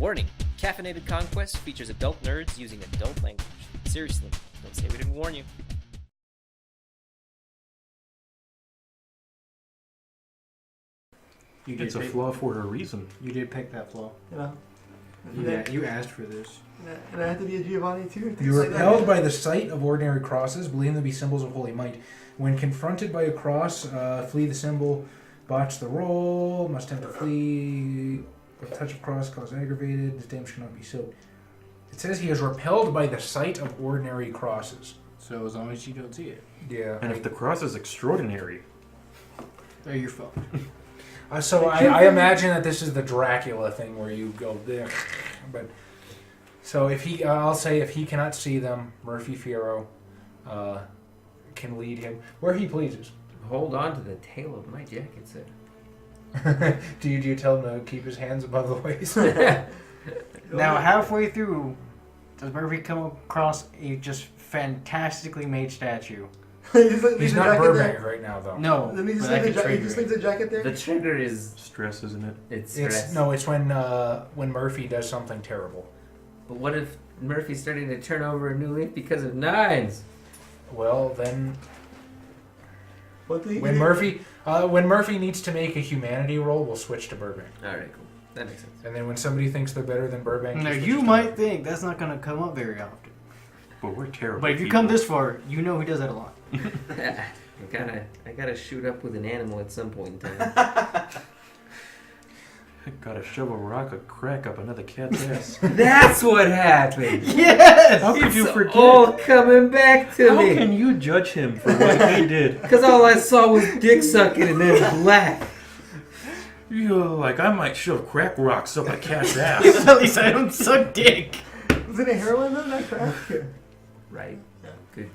Warning, Caffeinated Conquest features adult nerds using adult language. Seriously, don't say we didn't warn you. It's a flaw for a reason. You did pick that flaw. You know? You asked for this. And I have to be a Giovanni too. You are repelled by the sight of ordinary crosses, believing them to be symbols of holy might. When confronted by a cross, flee the symbol, botch the roll, must attempt to flee. A touch of cross cause aggravated. This damage cannot be soaked. It says he is repelled by the sight of ordinary crosses. So as long as you don't see it. Yeah. And if the cross is extraordinary, Oh, you're fucked. So I imagine that this is the Dracula thing where you go there, but so if he, I'll say if he cannot see them, Murphy Fierro can lead him where he pleases. Hold on to the tail of my jacket, sir. do you tell him to keep his hands above the waist? Now, halfway through, does Murphy come across a just fantastically made statue? He's not Burbank right now, though. No. Let me just but leave I can the, trigger it. jacket there. The trigger is stress, isn't it? it's stress. It's when Murphy does something terrible. But what if Murphy's starting to turn over a new leaf because of nines? Well, then What do you when Murphy needs to make a humanity roll, we'll switch to Burbank. All right, cool. That makes sense. And then when somebody thinks they're better than Burbank, Now, he you switches might to think that's not going to come up very often. But we're terrible. But if you people. come this far, you know he does that a lot. I gotta shoot up with an animal at some point in time. Gotta shove a rock of crack up another cat's ass. That's what happened. Yes! How could It's you forget? all coming back to How me. can you judge him for what he did? Because all I saw was dick sucking and then black. You're like, I might shove crack rocks up a cat's ass. At least I don't suck dick. Was it a heroin though? Not crack. Right.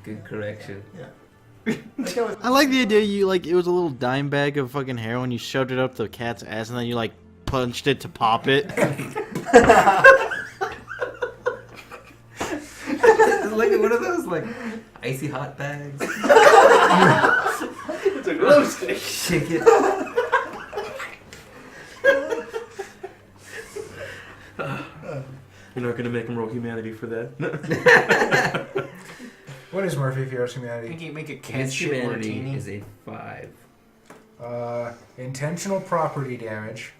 Good correction. Yeah. Like I was. I like the idea you like it was a little dime bag of fucking heroin. You shoved it up the cat's ass and then you like punched it to pop it. Like one of those like icy hot bags. It's a glow stick. Shake it. You're not gonna make him roll humanity for that. What is Murphy Fierro's Make humanity? it, make a cat His shit humanity martini. is a 5. Intentional property damage,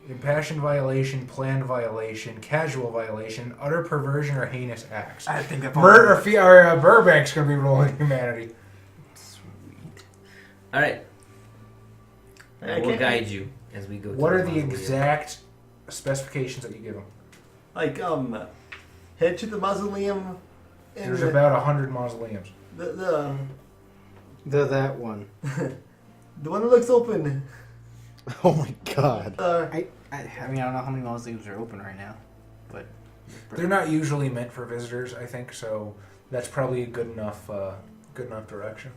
impassioned violation, planned violation, casual violation, utter perversion, or heinous acts. I think I've Burbank's gonna be rolling humanity. Sweet. All right. I We'll can't- guide you as we go. What to are the mausoleum. exact specifications that you give him? Like head to the mausoleum. And There's about 100 mausoleums. the that one. the one that looks open. Oh my god. I mean, I don't know how many mausoleums are open right now, but They're not usually meant for visitors, I think, so that's probably a good enough direction.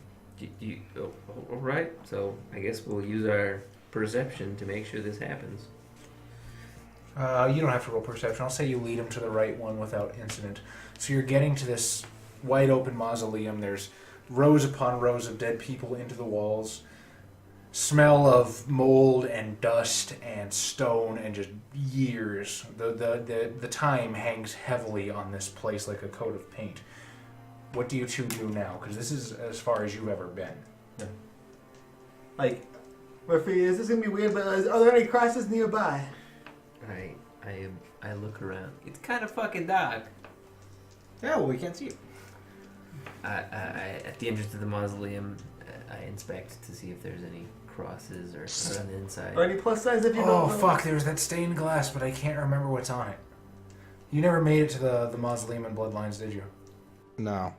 All right. So I guess we'll use our perception to make sure this happens. You don't have to roll perception. I'll say you lead him to the right one without incident. So you're getting to this wide open mausoleum. There's rows upon rows of dead people into the walls. Smell of mold and dust and stone and just years. The time hangs heavily on this place like a coat of paint. What do you two do now? Because this is as far as you've ever been. Like, Murphy, is this gonna be weird? But are there any crosses nearby? I look around. It's kind of fucking dark. yeah, well, we can't see it. I at the entrance to the mausoleum, I inspect to see if there's any crosses or on the inside. Or any plus signs if you Oh, don't know? fuck, there's that stained glass, but I can't remember what's on it. You never made it to the mausoleum in Bloodlines, did you? No.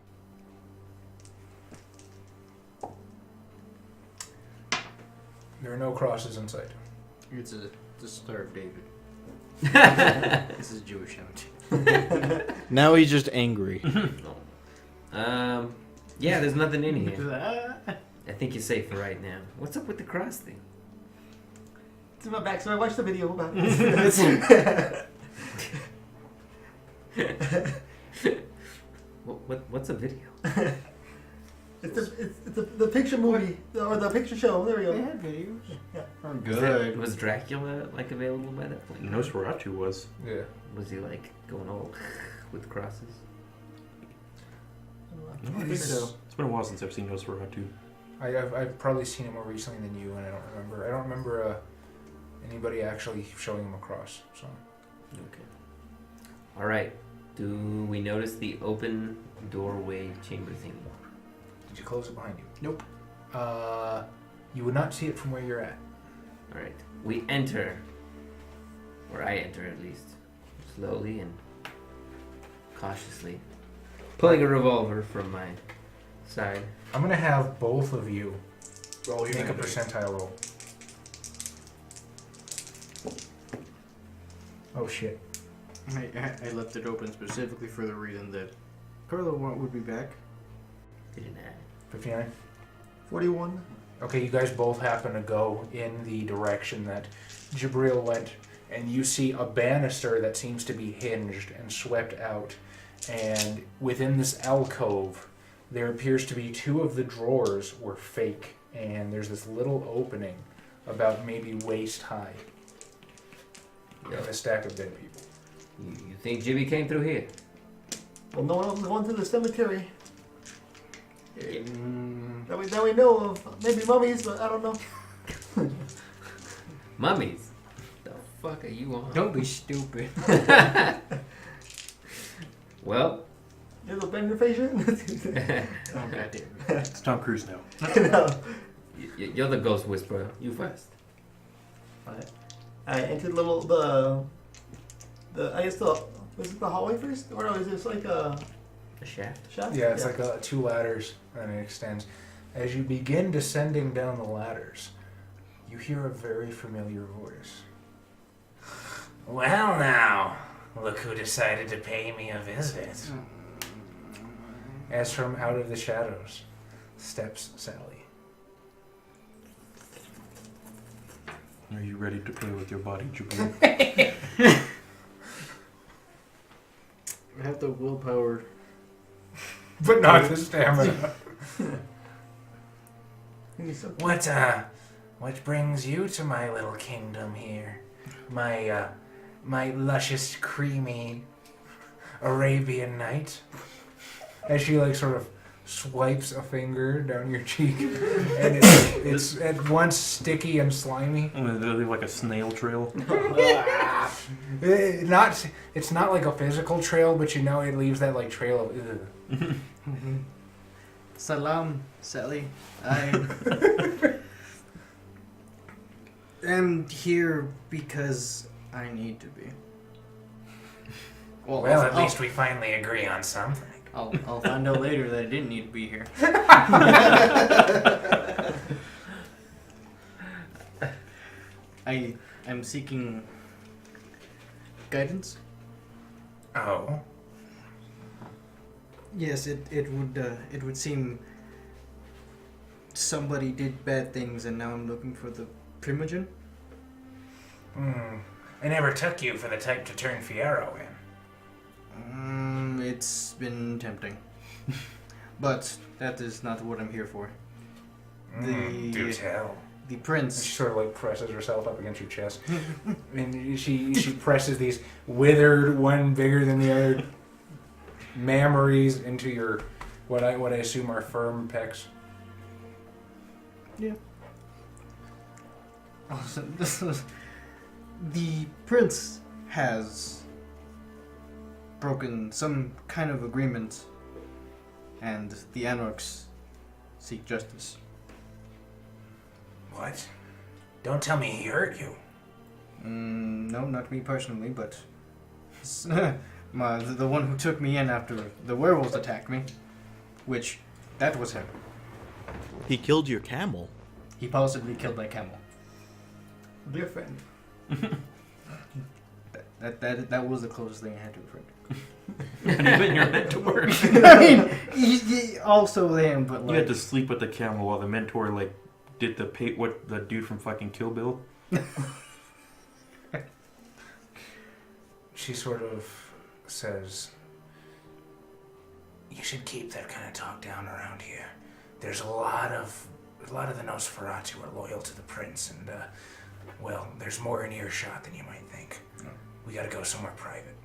There are no crosses in sight. It's the Star of David. This is Jewish image. Now he's just angry. Yeah, there's nothing in here. Ah. I think you're safe for right now. What's up with the cross thing? It's in my back, so I watched the video about it. What's a video? It's the picture movie or the picture show. There we They go. had videos. Yeah. Oh, Was Dracula like available by that point? Nosferatu was. Yeah. Was he like going all with crosses? I think so. It's been a while since I've seen Nosferatu. I've probably seen it more recently than you, and I don't remember. I don't remember anybody actually showing him across. So. Okay. All right. Do we notice the open doorway chamber thingy? Did you close it behind you? Nope. You would not see it from where you're at. All right. We enter, or I enter at least, slowly and cautiously, pulling a revolver from my side. I'm gonna have both of you Roll your make a damage. percentile roll. Oh shit. I left it open specifically for the reason that Carlo would be back. Didn't add. 59. 41. Okay, you guys both happen to go in the direction that Jibril went, and you see a banister that seems to be hinged and swept out. And within this alcove, there appears to be 2 of the drawers were fake, and there's this little opening about maybe waist high. And a stack of dead people. You think Jimmy came through here? Well, no one else is going to the cemetery Mm, that we know of. Maybe mummies, but I don't know. Mummies? The fuck are you on? don't be stupid. Well. You have a bender patient? Oh, goddamn. It's Tom Cruise now. No. You're the ghost whisperer. You first. I entered I guess was it the hallway first? Or no, is this like a A shaft? shaft? Yeah, it's like 2 ladders, and it extends. As you begin descending down the ladders, you hear a very familiar voice. Well now, look who decided to pay me a visit. As from out of the shadows steps Sally. Are you ready to play with your body, Jibril? I have the willpower. But not the stamina. He's so- What brings you to my little kingdom here? My luscious, creamy Arabian night? As she sort of swipes a finger down your cheek, and it's at once sticky and slimy. They leave like a snail trail. It's not like a physical trail, but it leaves that trail of ugh. Salam, Sally. I am here because I need to be. Well, at least we finally agree on something. I'll find out later that I didn't need to be here. I'm seeking guidance. Oh. Yes, it would seem somebody did bad things, and now I'm looking for the primogen. I never took you for the type to turn Fiero in. It's been tempting, but that is not what I'm here for. Do tell. The She prince. sort of presses herself up against your chest, and she presses these withered, one bigger than the other, mammaries into your what I assume are firm pecs. Yeah. Oh, so this was the prince has broken some kind of agreement, and the anarchs seek justice. What? Don't tell me he hurt you. No, not me personally, but the one who took me in after the werewolves attacked me, which that was him. He killed your camel. He possibly killed my camel. Dear friend. That was the closest thing I had to a friend. And even you're meant to work. I mean, he also them, but You had like to sleep with the camel while the mentor did what the dude from fucking Kill Bill. She sort of says, "You should keep that kind of talk down around here. there's a lot of the Nosferatu are loyal to the prince, and well, there's more in earshot than you might think. We gotta go somewhere private.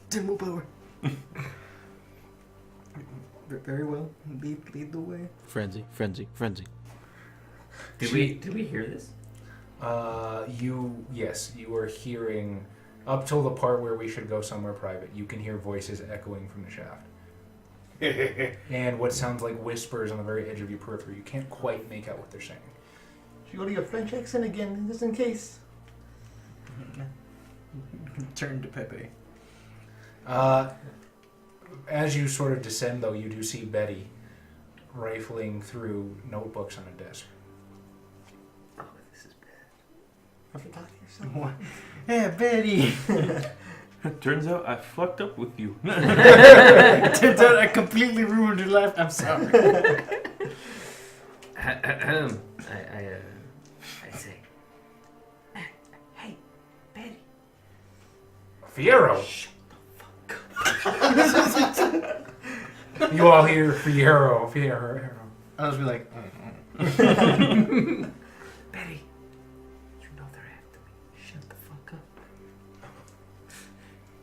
Demo power. Very well. Lead the way. Frenzy. Did we hear this? You are hearing up till the part where we should go somewhere private. You can hear voices echoing from the shaft. And what sounds like whispers on the very edge of your periphery. You can't quite make out what they're saying. Should you go to your French accent again, just in case? Turn to Pepe. As you sort of descend, though, you do see Betty rifling through notebooks on a desk. Oh, this is bad. Have you talked to yourself? Yeah, Betty. Turns out I fucked up with you. Turns out I completely ruined your life. I'm sorry. I say, hey, Betty. Fierro! You all hear Fierro. I was like, Betty, you know they're after me. Shut the fuck up.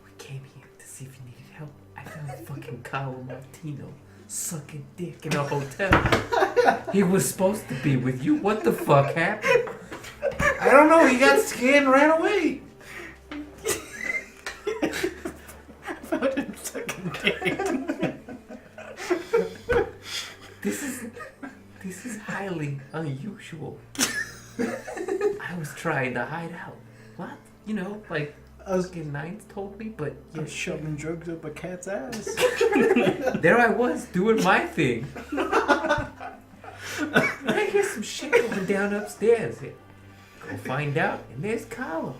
We came here to see if you needed help. I found fucking Kyle Martino sucking dick in a hotel. He was supposed to be with you. What the fuck happened? I don't know, he got scared and ran away. found him sucking dick. This is highly unusual. I was trying to hide out. What? You know, like fucking Nines told me, but I was shoving drugs up a cat's ass. there I was doing my thing. I hear some shit going down upstairs. Go find out, and there's Carlo.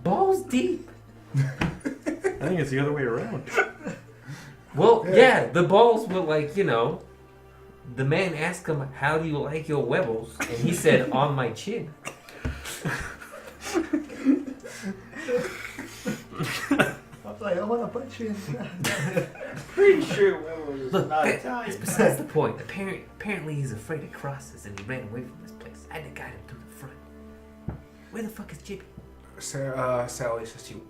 Balls deep. I think it's the other way around. Well, yeah, the balls were like, you know, the man asked him, how do you like your webbles? And he said, on my chin. I was like, I want to punch you. Pretty sure Willow is Look, not that's Italian. besides the point. Apparently he's afraid of crosses and he ran away from this place. I had to guide him to the front. Where the fuck is Jippy? Sally says to you,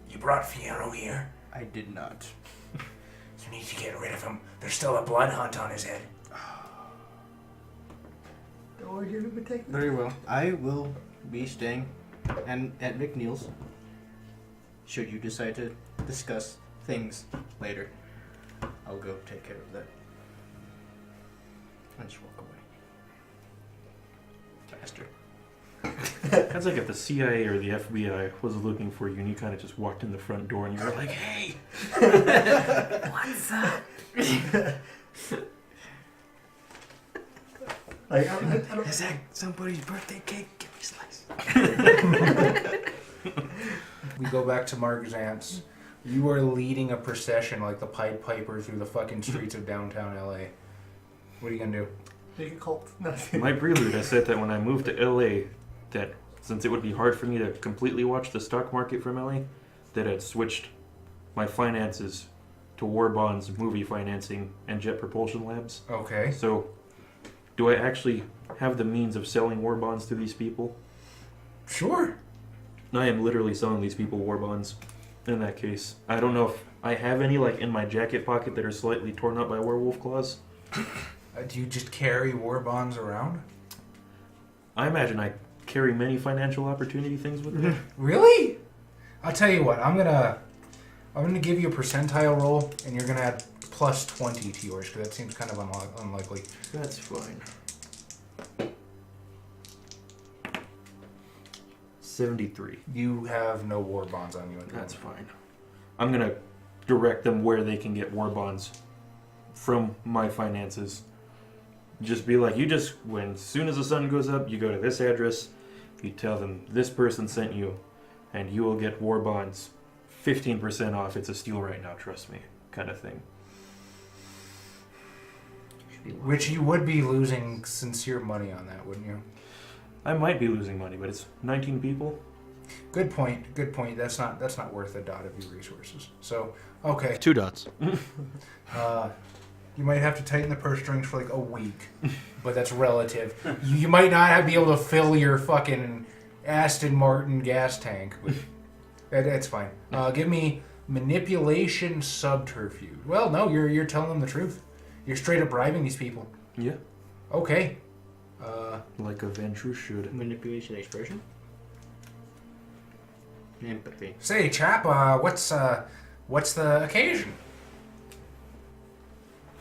you brought Fierro here? I did not. You need to get rid of him. There's still a blood hunt on his head. Don't worry, you're protected. Very well. I will be staying and at McNeil's. Should you decide to discuss things later, I'll go take care of that. I just walk away. Faster. That's like if the CIA or the FBI was looking for you and you kind of just walked in the front door and you were like, hey! What's up? Like, I don't. Is that somebody's birthday cake? Give me a slice. We go back to Mark Zantz. You are leading a procession like the Pied Piper through the fucking streets of downtown LA. What are you gonna do? Make a cult. No. My prelude, I said that when I moved to LA, that since it would be hard for me to completely watch the stock market from LA, that I'd switched my finances to war bonds, movie financing, and jet propulsion labs. Okay. So, do I actually have the means of selling war bonds to these people? Sure. I am literally selling these people war bonds. In that case, I don't know if I have any like in my jacket pocket that are slightly torn up by werewolf claws. Do you just carry war bonds around? I imagine I carry many financial opportunity things with me. Really? I'll tell you what. I'm gonna give you a percentile roll, and you're gonna add plus 20 to yours because that seems kind of unlikely. That's fine. 73. You have no war bonds on you. At the That's moment. fine. I'm gonna direct them where they can get war bonds from my finances. Just be like, when as soon as the sun goes up, you go to this address, you tell them this person sent you, and you will get war bonds 15% off. It's a steal right now, trust me, kind of thing. Which you would be losing sincere money on that, wouldn't you? I might be losing money, but it's 19 people. Good point. Good point. That's not worth a dot of your resources. So, okay. 2 dots. You might have to tighten the purse strings for like a week, but that's relative. You might not be able to fill your fucking Aston Martin gas tank, but that's fine. Give me manipulation subterfuge. Well, no, you're telling them the truth. You're straight up bribing these people. Yeah. Okay. Like a venture should. Manipulation, expression, empathy. Say, chap, what's the occasion?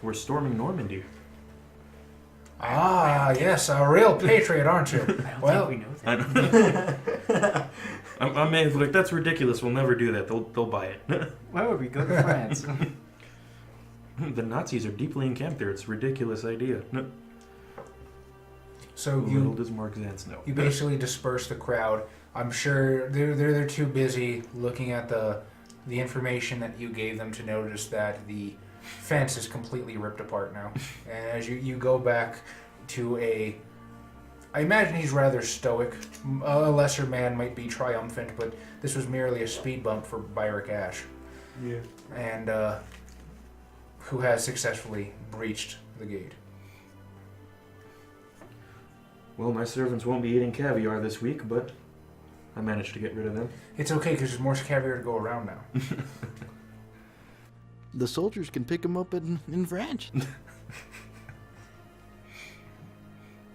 We're storming Normandy. Ah, yes, a real patriot, aren't you? Well, we know I that. don't. I may have like that's ridiculous. We'll never do that. They'll buy it. Why would we go to France? The Nazis are deeply encamped there. It's a ridiculous idea. No. so Little does Mark Zantz know. you basically disperse the crowd. I'm sure they're too busy looking at the information that you gave them to notice that the fence is completely ripped apart now. And as you go back to I imagine he's rather stoic. A lesser man might be triumphant, but this was merely a speed bump for Byrick Ash. Yeah. And who has successfully breached the gate. Well, my servants won't be eating caviar this week, but I managed to get rid of them. It's okay because there's more caviar to go around now. The soldiers can pick them up in France.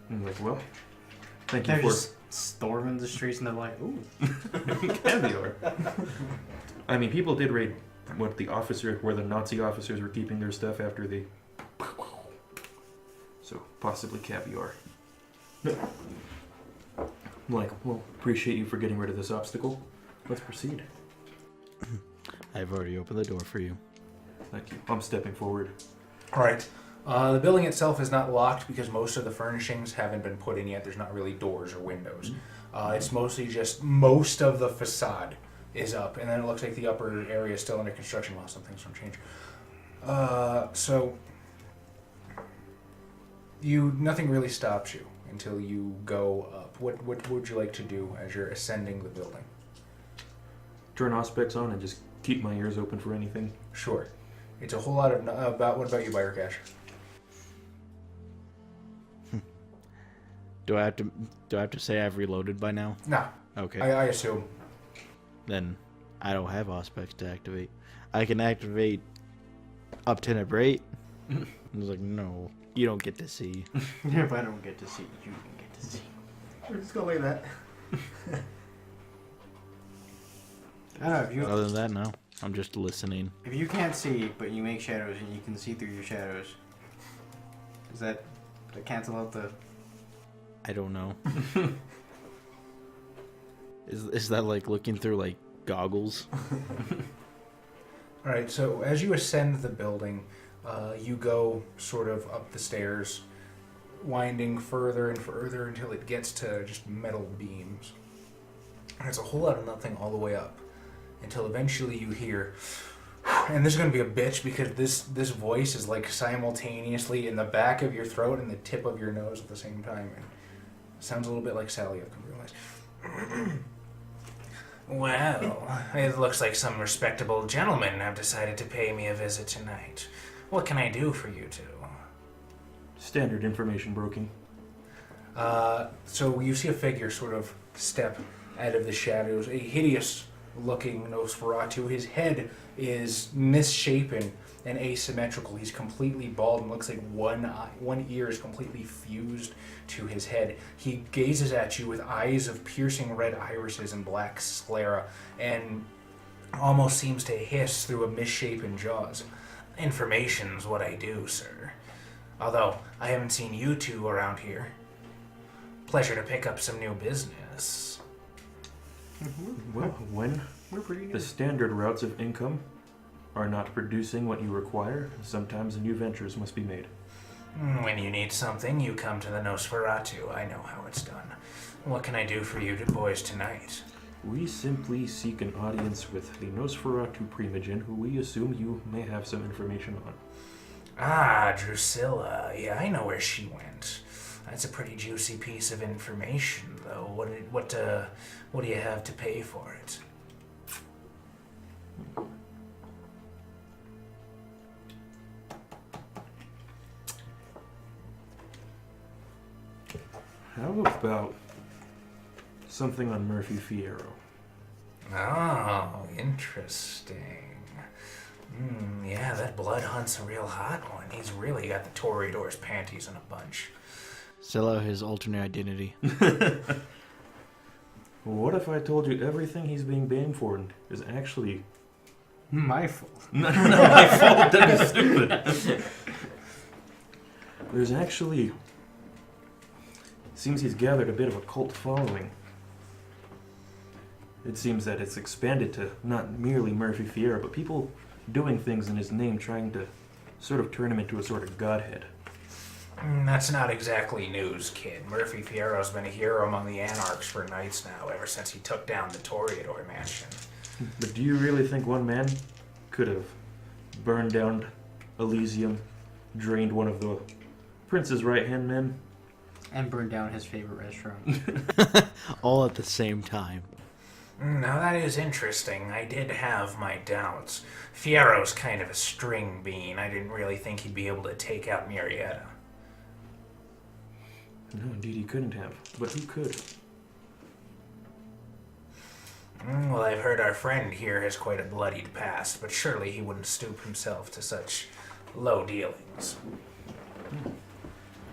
I'm like, well, thank you They're for just storming the streets and they're like, ooh. caviar. I mean, people did raid where the Nazi officers were keeping their stuff after the. So possibly caviar. I'm like, well, appreciate you for getting rid of this obstacle. Let's proceed. I've already opened the door for you. Thank you. I'm stepping forward. All right. The building itself is not locked because most of the furnishings haven't been put in yet. There's not really doors or windows. It's mostly just most of the facade is up, and then it looks like the upper area is still under construction while some things don't change. So nothing really stops you until you go up. What would you like to do as you're ascending the building? Turn Auspex on and just keep my ears open for anything. Sure. It's a whole lot of what about you, Byrick Ash? Do I have to say I've reloaded by now? No. Okay. I assume. Then I don't have Auspex to activate. I can activate up to Nebrate. I was like, no, you don't get to see. If I don't get to see, you can get to see. We're just gonna leave that. I don't know, Other than that, no. I'm just listening. if you can't see, but you make shadows and you can see through your shadows, does that cancel out the... I don't know. Is that like looking through like goggles? All right, so as you ascend the building, you go sort of up the stairs, winding further and further until it gets to just metal beams. And it's a whole lot of nothing all the way up, until eventually you hear, and this is going to be a bitch because this voice is like simultaneously in the back of your throat and the tip of your nose at the same time. And it sounds a little bit like Sally, I've come to realize. Well, it looks like some respectable gentlemen have decided to pay me a visit tonight. What can I do for you two? Standard information broking. So you see a figure sort of step out of the shadows, a hideous-looking Nosferatu. His head is misshapen and asymmetrical. He's completely bald and looks like one ear is completely fused to his head. He gazes at you with eyes of piercing red irises and black sclera, and almost seems to hiss through a misshapen jaws. Information's what I do, sir. Although, I haven't seen you two around here. Pleasure to pick up some new business. Well, when We're pretty the good. standard routes of income are not producing what you require, sometimes new ventures must be made. When you need something, you come to the Nosferatu. I know how it's done. What can I do for you boys tonight? We simply seek an audience with the Nosferatu Primogen, who we assume you may have some information on. Ah, Drusilla. Yeah, I know where she went. That's a pretty juicy piece of information, though. What do you have to pay for it? How about something on Murphy Fierro? Oh, interesting. Yeah, that blood hunt's a real hot one. He's really got the Toreador's panties in a bunch. Sell out his alternate identity. What if I told you everything he's being banned for is actually... My fault. No, my fault. That'd be stupid. There's actually... Seems he's gathered a bit of a cult following. It seems that it's expanded to not merely Murphy Fierro, but people doing things in his name, trying to sort of turn him into a sort of godhead. That's not exactly news, kid. Murphy Fierro's been a hero among the Anarchs for nights now, ever since he took down the Toreador mansion. But do you really think one man could have burned down Elysium, drained one of the prince's right-hand men? And burned down his favorite restaurant. All at the same time. Now that is interesting. I did have my doubts. Fierro's kind of a string bean. I didn't really think he'd be able to take out Murrieta. No, indeed he couldn't have. But who could? Well, I've heard our friend here has quite a bloodied past, but surely he wouldn't stoop himself to such low dealings.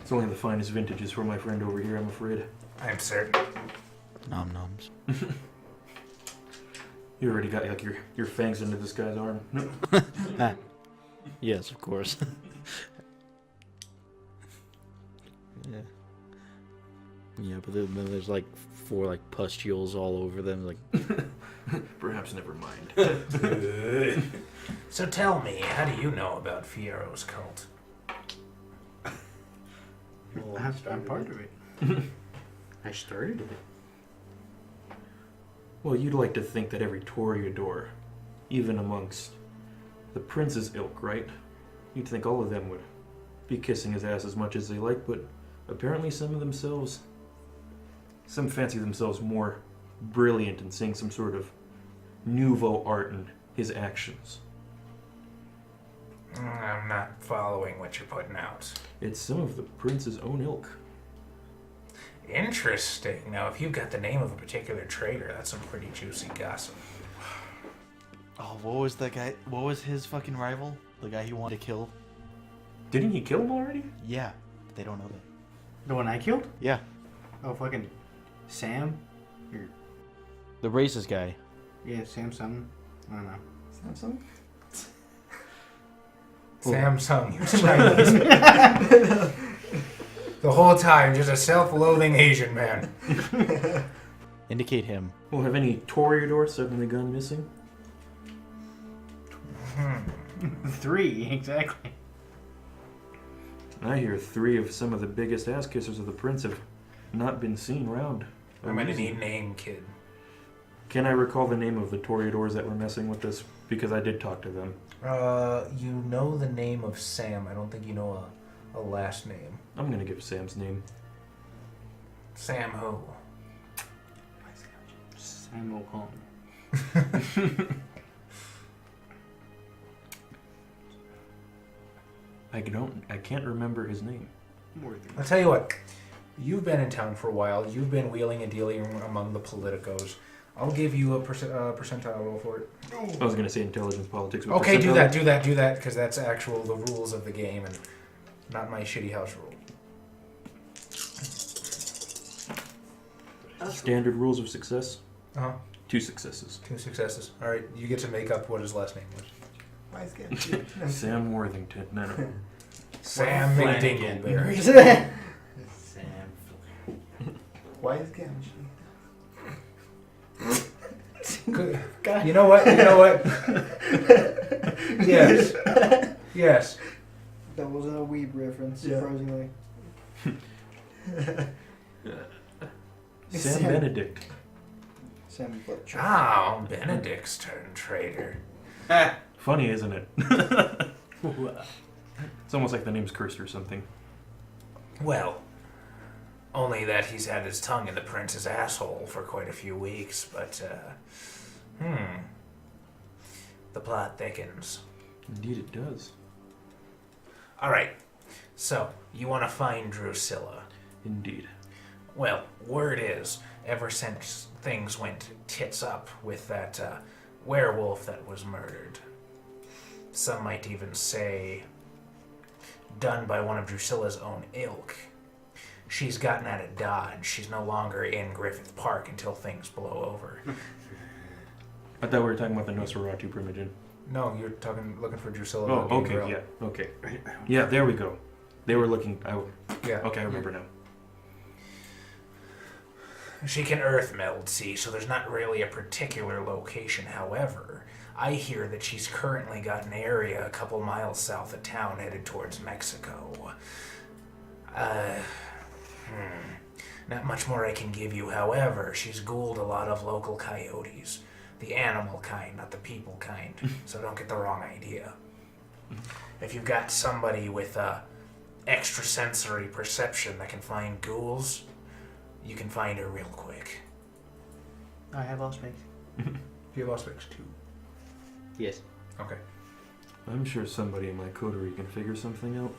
It's only the finest vintages for my friend over here, I'm afraid. I'm certain. Nom noms. You already got like your fangs into this guy's arm. Yes, of course. Yeah. Yeah, but then there's like 4 like pustules all over them. Like, Perhaps never mind. So tell me, how do you know about Fierro's cult? Well, I'm part of it. I started it. Well, you'd like to think that every Toreador, even amongst the prince's ilk, right? You'd think all of them would be kissing his ass as much as they like, but apparently some fancy themselves more brilliant and seeing some sort of nouveau art in his actions. I'm not following what you're putting out. It's some of the prince's own ilk. Interesting. Now, if you've got the name of a particular traitor, that's some pretty juicy gossip. oh, what was that guy? What was his fucking rival? The guy he wanted to kill? Didn't he kill him already? Yeah, but they don't know that. The one I killed? Yeah, Oh, fucking Sam? the racist guy. Yeah, Sam something. I don't know. Samsung? Samsung, you Chinese. The whole time, just a self-loathing Asian man. Indicate him. Well, have any Toreador suddenly gone missing? 3, exactly. I hear 3 of some of the biggest ass kissers of the prince have not been seen round. I'm gonna need name, kid. Can I recall the name of the Toreadors that were messing with this? Because I did talk to them. You know the name of Sam. I don't think you know a last name. I'm gonna give Sam's name. Sam who? Sam O'Connor. I can't remember his name. I'll tell you what. You've been in town for a while. You've been wheeling and dealing among the politicos. I'll give you a percentile roll for it. I was gonna say intelligence politics. With Okay, do percentile. that, because that's the rules of the game and not my shitty house rule. Standard rules of success. 2 successes. 2 successes. All right, you get to make up what his last name was. Wise guy. Sam Worthington. No. Sam Flanagan. McDingleberry. Sam. Wise guy. Good. You know what? Yes. Yes. That wasn't a weeb reference, Yeah. surprisingly. Sam Benedict. Sam Fletcher. Oh, Benedict's turned traitor. Funny, isn't it? It's almost like the name's cursed or something. Well, Only that he's had his tongue in the prince's asshole for quite a few weeks, but, the plot thickens. Indeed, it does. Alright, so, you want to find Drusilla. Indeed. Well, word is, ever since things went tits up with that werewolf that was murdered, some might even say done by one of Drusilla's own ilk, she's gotten out of Dodge. She's no longer in Griffith Park until things blow over. I thought we were talking about the Nosferatu primogen. No, you're looking for Drusilla. Oh, the okay, girl. yeah, okay. Yeah, there we go. They were looking... Yeah. Okay, I remember now. She can earth meld, see, so there's not really a particular location. However, I hear that she's currently got an area a couple miles south of town headed towards Mexico. Not much more I can give you. However, she's ghouled a lot of local coyotes. The animal kind, not the people kind. So don't get the wrong idea. If you've got somebody with extrasensory perception that can find ghouls, you can find her real quick. I have Auspex. Do you have Auspex too? Yes. Okay. I'm sure somebody in my coterie can figure something out.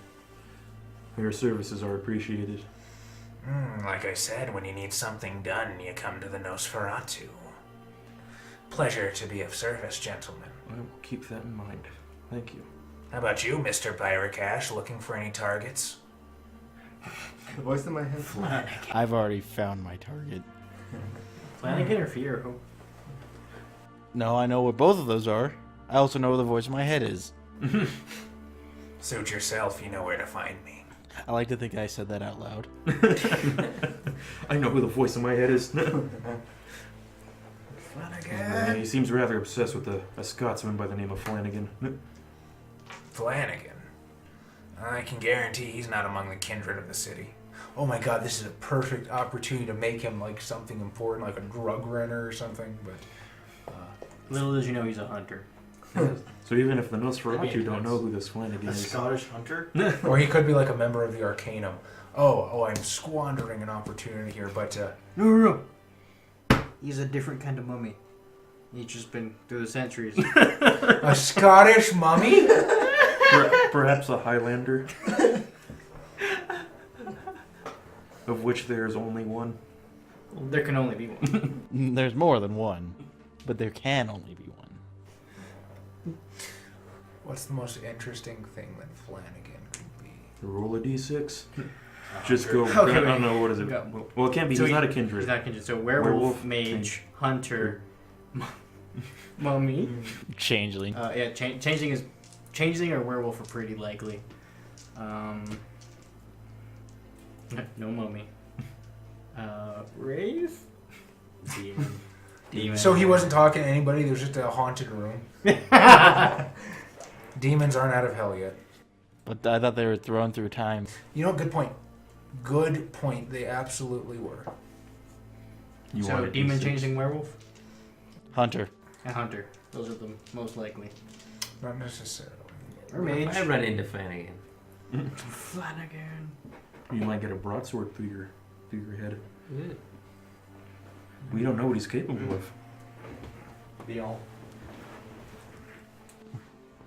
Your services are appreciated. Like I said, when you need something done, you come to the Nosferatu. Pleasure to be of service, gentlemen. I will keep that in mind. Thank you. How about you, Mr. Pyrocash? Looking for any targets? The voice in my head. Flanagan. I've already found my target. Flanagan or Fiero? No, I know what both of those are. I also know where the voice in my head is. Suit yourself, you know where to find me. I like to think I said that out loud. I know who the voice in my head is. Flanagan! He seems rather obsessed with a Scotsman by the name of Flanagan. Flanagan. I can guarantee he's not among the kindred of the city. Oh my god, this is a perfect opportunity to make him like something important, like a drug runner or something, but... Little did you know he's a hunter. So even if the Nosferatu That'd be don't know who this Flanagan A is... Scottish hunter? Or he could be like a member of the Arcanum. Oh, I'm squandering an opportunity here, but No. He's a different kind of mummy. He's just been through the centuries. a Scottish mummy? Perhaps a Highlander. Of which there's only one. Well, there can only be one. There's more than one, but there can only be one. What's the most interesting thing that Flanagan could be? Roll a d6. Just go. I don't know what is it. Well, it can't be. So he's not a He's kindred. not kindred. So werewolf, Werewolf, mage, hunter, mummy. Changeling. Yeah, changing or werewolf are pretty likely. No mummy. Wraith? Demon. So he wasn't talking to anybody, there was just a haunted room. Demons aren't out of hell yet. But I thought they were thrown through time. You know, good point. Good point. They absolutely were. You So want a demon, D6? changing, werewolf, Hunter. and hunter. Those are the most likely. Not necessarily. Or mage. I run into Flanagan. Flanagan. You might get a broadsword through your head. Yeah. We don't know what he's capable of. Be all.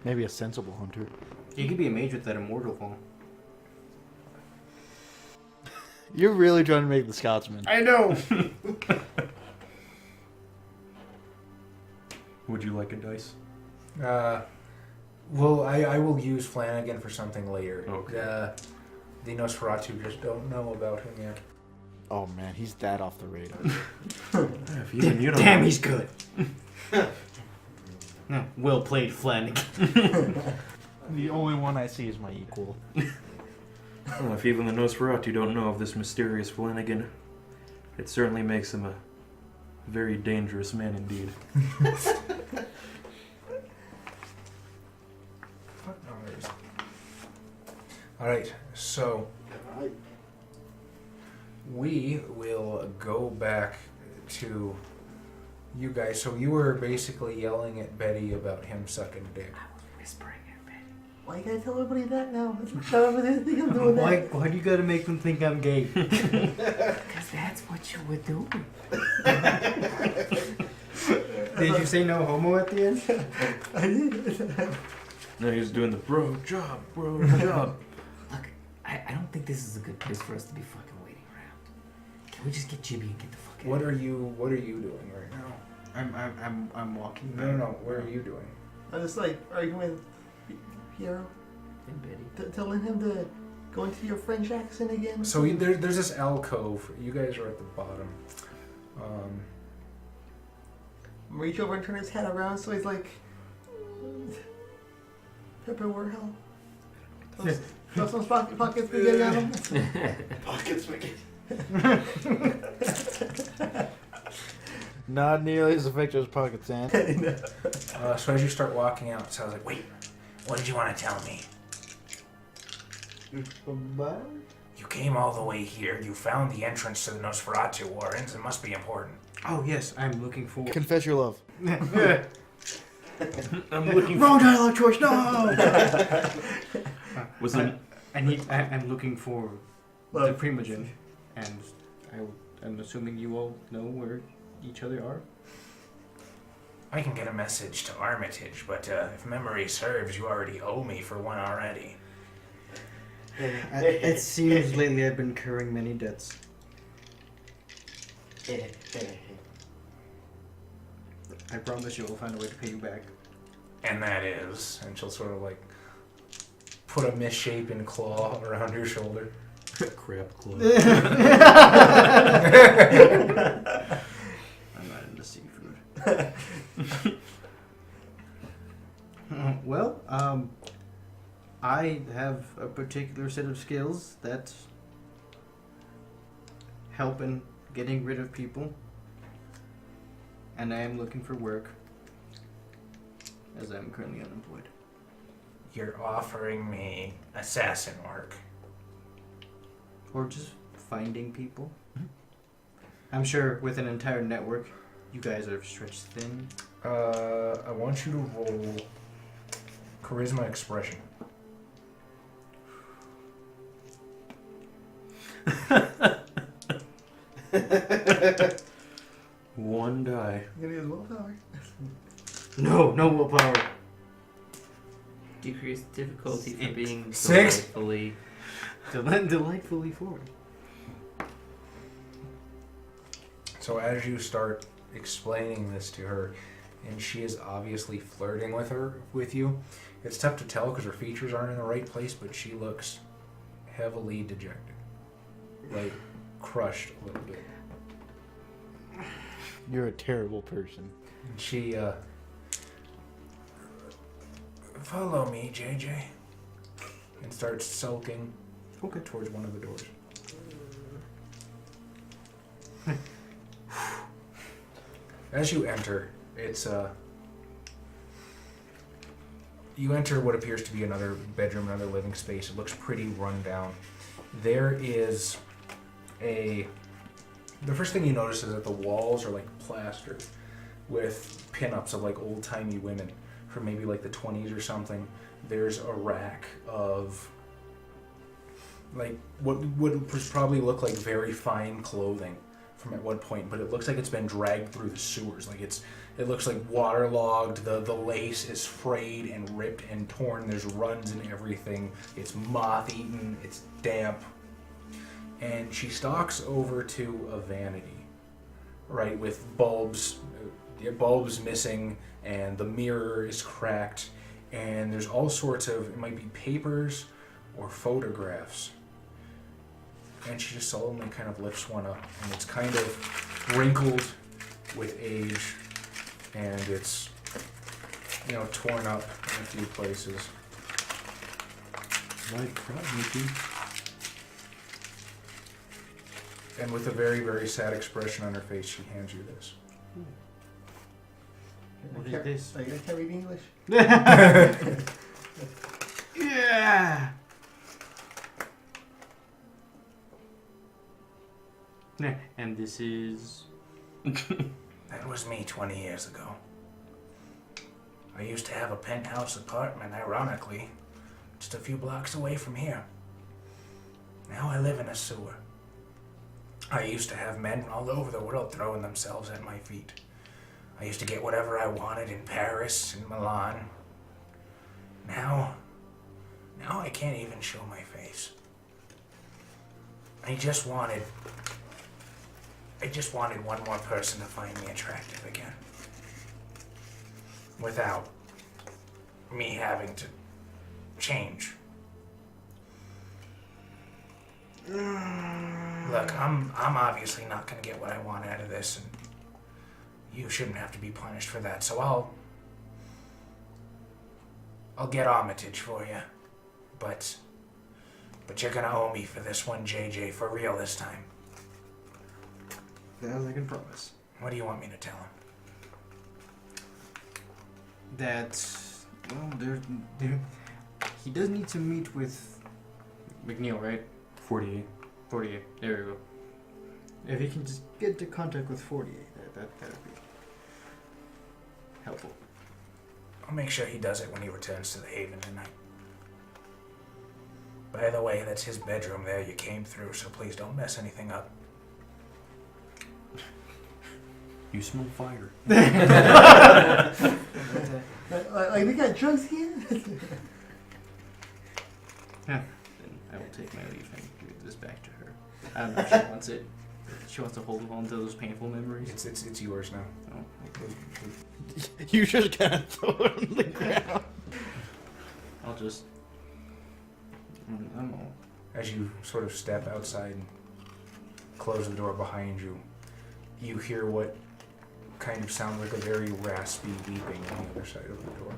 Maybe a sensible hunter. You could be a mage with that immortal form. You're really trying to make the Scotsman. I know. Would you like a dice? Well, I will use Flanagan for something later. Okay. The Nosferatu just don't know about him yet. Oh man, he's that off the radar. If even you don't Damn, know. he's good. No, well played, Flanagan. The only one I see is my equal. Well, if even the Nosferatu don't know of this mysterious Flanagan, it certainly makes him a very dangerous man indeed. Alright, so we will go back to you guys. So you were basically yelling at Betty about him sucking dick. I was whispering at Betty. Why you gotta tell everybody that now? Tell everybody think I'm doing that. Why do you gotta make them think I'm gay? Because that's what you were doing. Did you say no homo at the end? I did. No, he was doing the bro job. Look, I don't think this is a good place for us to be fucking waiting around. Can we just get Jibby and get the fuck out? What are you doing right now? I'm walking. No. What are you doing? I'm just like arguing with Piero, And Betty. telling him to go into your French accent again. So there's this alcove. You guys are at the bottom. Reach over and turn his head around so he's like Pepper Warhol. Throw some pocket spaghetti on him. Pocket spaghetti. Not nearly as effective as pocket sand. So as you start walking out, so I was like, wait, what did you want to tell me? You came all the way here. You found the entrance to the Nosferatu warrens. It must be important. Oh yes, I'm looking for. Confess your love. I'm looking Wrong dialogue choice. No. Was it? I'm looking for the Primogen, and I'm assuming you all know where each other are. I can get a message to Armitage, but if memory serves, you already owe me for one already. It seems lately I've been incurring many debts. I promise you will find a way to pay you back. And that is, and she'll sort of like put a misshapen claw around your shoulder. Crap club. I'm not into seafood. Well, I have a particular set of skills that help in getting rid of people, and I am looking for work, as I'm currently unemployed. You're offering me assassin work. Or just finding people. I'm sure with an entire network, you guys are stretched thin. I want you to roll charisma expression. One die. You're gonna use willpower. No willpower. Decrease difficulty for being 6. Delightfully forward. So as you start explaining this to her, and she is obviously flirting with you, it's tough to tell because her features aren't in the right place, but she looks heavily dejected, like crushed a little bit. You're a terrible person. And she follow me, JJ, and starts sulking towards one of the doors. As you enter, it's you enter what appears to be another bedroom, another living space. It looks pretty run down. There is the first thing you notice is that the walls are like plastered with pinups of like old-timey women from maybe like the 20s or something. There's a rack of like what would probably look like very fine clothing from at one point, but it looks like it's been dragged through the sewers. Like it looks like waterlogged. The lace is frayed and ripped and torn. There's runs and everything. It's moth-eaten. It's damp. And she stalks over to a vanity, right, with bulbs missing, and the mirror is cracked, and there's all sorts of, it might be papers or photographs. And she just solemnly kind of lifts one up, and it's kind of wrinkled with age, and it's, torn up in a few places. My prodigy. And with a very, very sad expression on her face, she hands you this. What is this? Are you gonna carry the English? Yeah! And this is... That was me 20 years ago. I used to have a penthouse apartment, ironically, just a few blocks away from here. Now I live in a sewer. I used to have men all over the world throwing themselves at my feet. I used to get whatever I wanted in Paris and Milan. Now I can't even show my face. I just wanted one more person to find me attractive again. Without me having to change. Look, I'm obviously not gonna get what I want out of this, and you shouldn't have to be punished for that, so I'll get Armitage for you. But you're gonna owe me for this one, JJ, for real this time. That I can promise. What do you want me to tell him? That, well, he does need to meet with McNeil, right? 48. 48. There we go. If he can just get into contact with 48, that'd be helpful. I'll make sure he does it when he returns to the Haven tonight. By the way, that's his bedroom there you came through, so please don't mess anything up. You smell fire. Like, we got drugs here? Then I will take my leave and give this back to her. I don't know if she wants it. She wants to hold on to those painful memories. It's yours now. Oh, okay. You just kind of throw it on the ground. I'll just... I'm all... As you sort of step outside and close the door behind you, you hear what kind of sounds like a very raspy beeping on the other side of the door.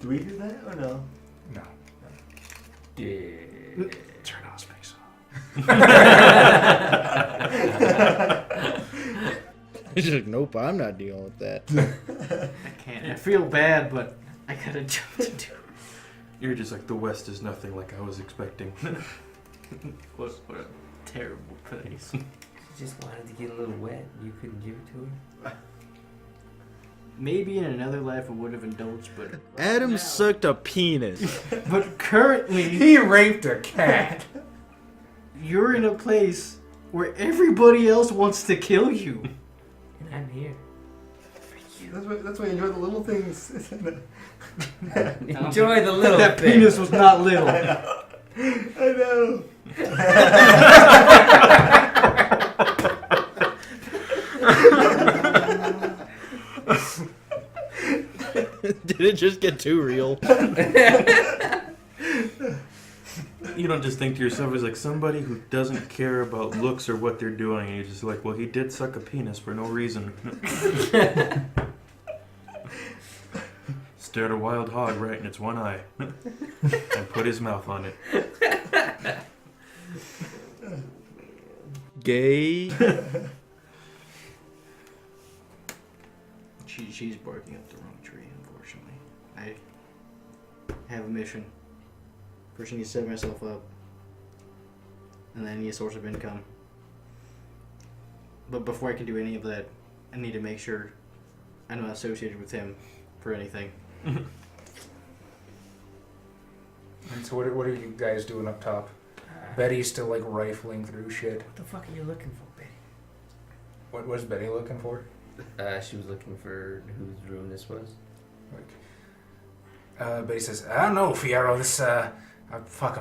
Do we do that or no? No. Yeah. Turn off space. He's like, nope, I'm not dealing with that. I can't. I feel bad, but I gotta jump to do. You're just like, the West is nothing like I was expecting. What a terrible place. She just wanted to get a little wet. You couldn't give it to her? Maybe in another life I would have indulged, but... Adam sucked a penis. But currently... He raped a cat. You're in a place where everybody else wants to kill you. And I'm here. That's why you enjoy the little things. Enjoy the little That thing. penis was not little. I know. Did it just get too real? You don't just think to yourself as like somebody who doesn't care about looks or what they're doing, and you're just like, well, he did suck a penis for no reason. Stared a wild hog right in its one eye and put his mouth on it. Gay. She's barking up the wrong tree, unfortunately. I have a mission. First I need to set myself up. And then I need a source of income. But before I can do any of that, I need to make sure I'm not associated with him for anything. And so what are you guys doing up top? Betty's still like rifling through shit. What the fuck are you looking for, Betty? What was Betty looking for? She was looking for whose room this was. Betty says, I don't know, Fierro, this, I'm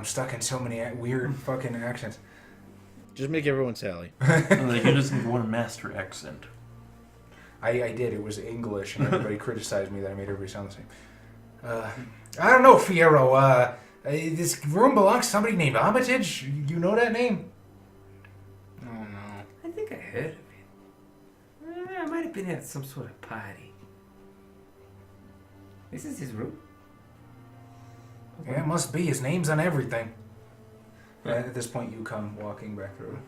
stuck in so many weird fucking accents. Just make everyone Sally. Like, you just want a master accent. I did, it was English, and everybody criticized me that I made everybody sound the same. I don't know, Fierro, this room belongs to somebody named Armitage? You know that name? Oh no. I think I heard of it. I might have been at some sort of party. This is his room? Yeah, it must be. His name's on everything. At this point, you come walking back through.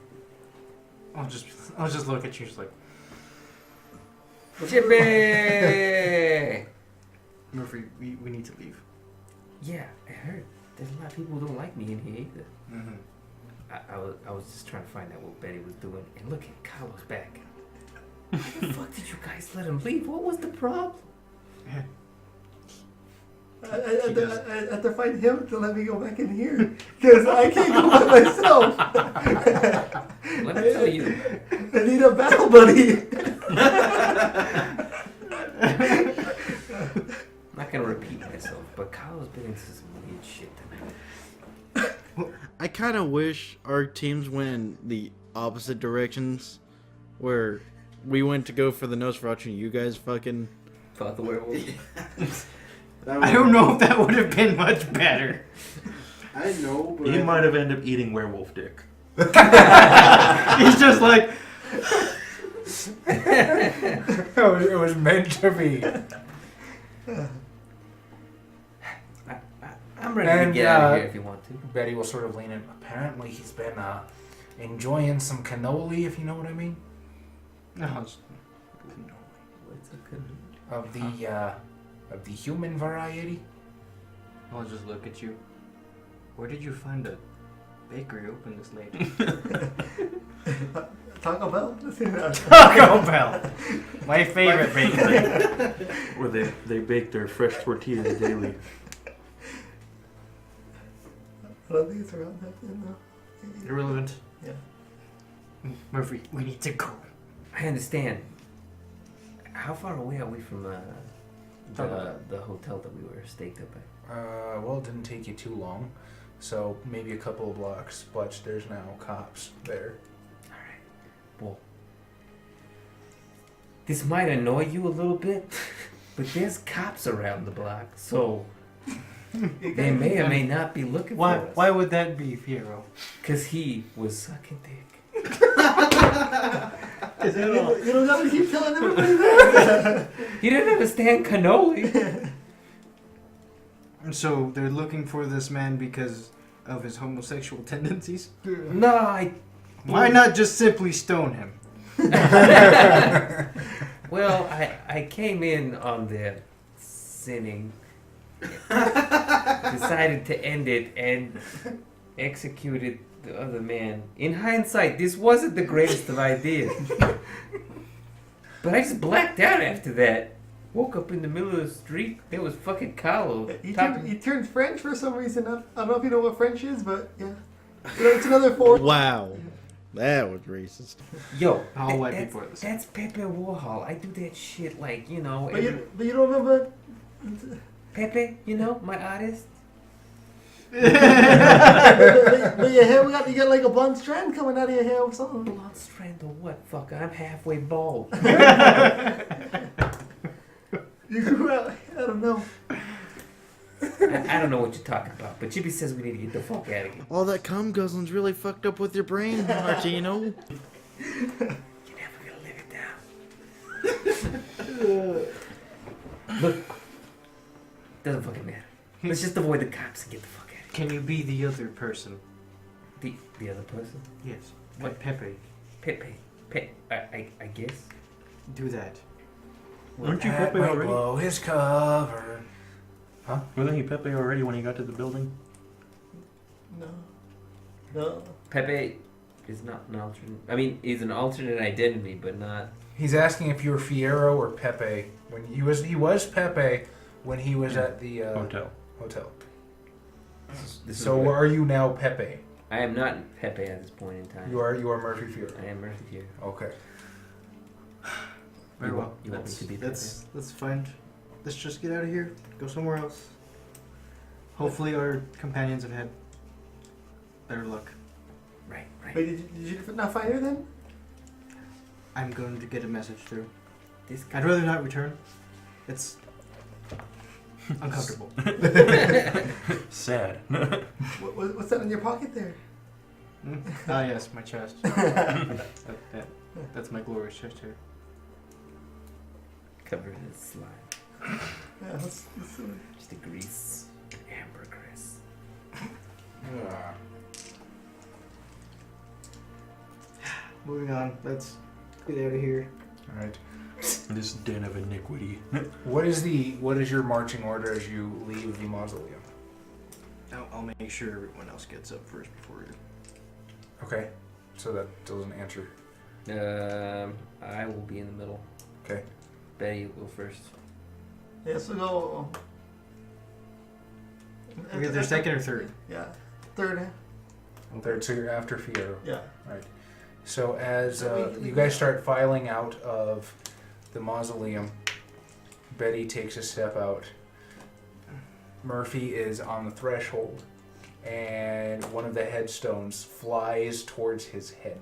I'll just look at you just like, Jibril! Murphy, we need to leave. Yeah, I heard. There's a lot of people who don't like me in here either. Mm-hmm. I was just trying to find out what Betty was doing. And look at Carlos back. Why the fuck did you guys let him leave? What was the problem? I have to find him to let me go back in here. Because I can't go by myself. Let me tell you. I need a battle buddy. I'm not gonna repeat myself, but Kyle's been into some weird shit tonight. I kind of wish our teams went in the opposite directions, where we went to go for the Nosferatu and you guys fucking... Fought the werewolf. I don't know if that would have been much better. I know, but He might have ended up eating werewolf dick. He's just like, It was meant to be. I'm ready to get out of here if you want to. Betty will sort of lean in. Apparently he's been enjoying some cannoli, if you know what I mean. no, What's a good... Of the human variety. I'll just look at you. Where did you find a bakery open this late? Taco Bell? Taco Bell, my favorite bakery. Where they bake their fresh tortillas daily. I don't think it's around that, you know. Irrelevant. Yeah. Murphy, we need to go. I understand. How far away are we from the hotel that we were staked up at? Well, it didn't take you too long, so maybe a couple of blocks. But there's now cops there. Alright. Well, this might annoy you a little bit, but there's cops around the block, so they may or may not be looking for us. Why would that be, Fiero? Because he was sucking dick. You don't gotta keep telling everybody that. He didn't understand cannoli. So they're looking for this man because of his homosexual tendencies? No, Why not just simply stone him? Well, I came in on their sinning, decided to end it, and executed the other man. In hindsight, this wasn't the greatest of ideas. But I just blacked out after that. Woke up in the middle of the street. There was fucking Carlo. He turned French for some reason. I don't know if you know what French is, but yeah. You know, it's another form. Wow. That was racist. Yo, All white people are the same. that's Pepe Warhol. I do that shit like, you know. But you don't remember? Pepe, you know, my artist. But your hair, you got like a blonde strand coming out of your hair or something. Blonde strand or what, fucker? I'm halfway bald. You grew out. I don't know. I don't know what you're talking about, but Chippy says we need to get the fuck out of here. All that cum guzzling's really fucked up with your brain, Martino. You're never gonna live it down. Look, doesn't fucking matter. Let's just avoid the cops and get the fuck out of here. Can you be the other person? The other person? Yes. What? Pepe. Pepe. I guess. Do that. Weren't you That Pepe might already? blow his cover. Wasn't he Pepe already when he got to the building? No. Pepe is not an alternate. I mean, he's an alternate identity, but not. He's asking if you were Fiero or Pepe when he was Pepe when he was at the Hotel. This is So weird. are you now Pepe? I am not Pepe at this point in time. You are Murphy Fiero. I am Murphy here. Okay. Very well. You want me to be let's find. Let's just get out of here. Go somewhere else. Hopefully, our companions have had better luck. Right. Wait, did you not find her then? I'm going to get a message through. This guy. I'd rather not return. It's uncomfortable. Sad. What's that in your pocket there? Ah, yes, my chest. That's my glorious chest hair. Covered in slime. Yeah, let's Just a grease ambergris. Moving on. Let's get out of here. All right. This den of iniquity. What is your marching order as you leave the mausoleum? I'll make sure everyone else gets up first before you. Okay. So that doesn't answer. I will be in the middle. Okay. Betty will go first. Yeah, so go. Either second or third. Yeah. Third. Third, so you're after Fierro. Yeah. Right. So as So we you guys start filing out of the mausoleum, Betty takes a step out. Murphy is on the threshold, and one of the headstones flies towards his head.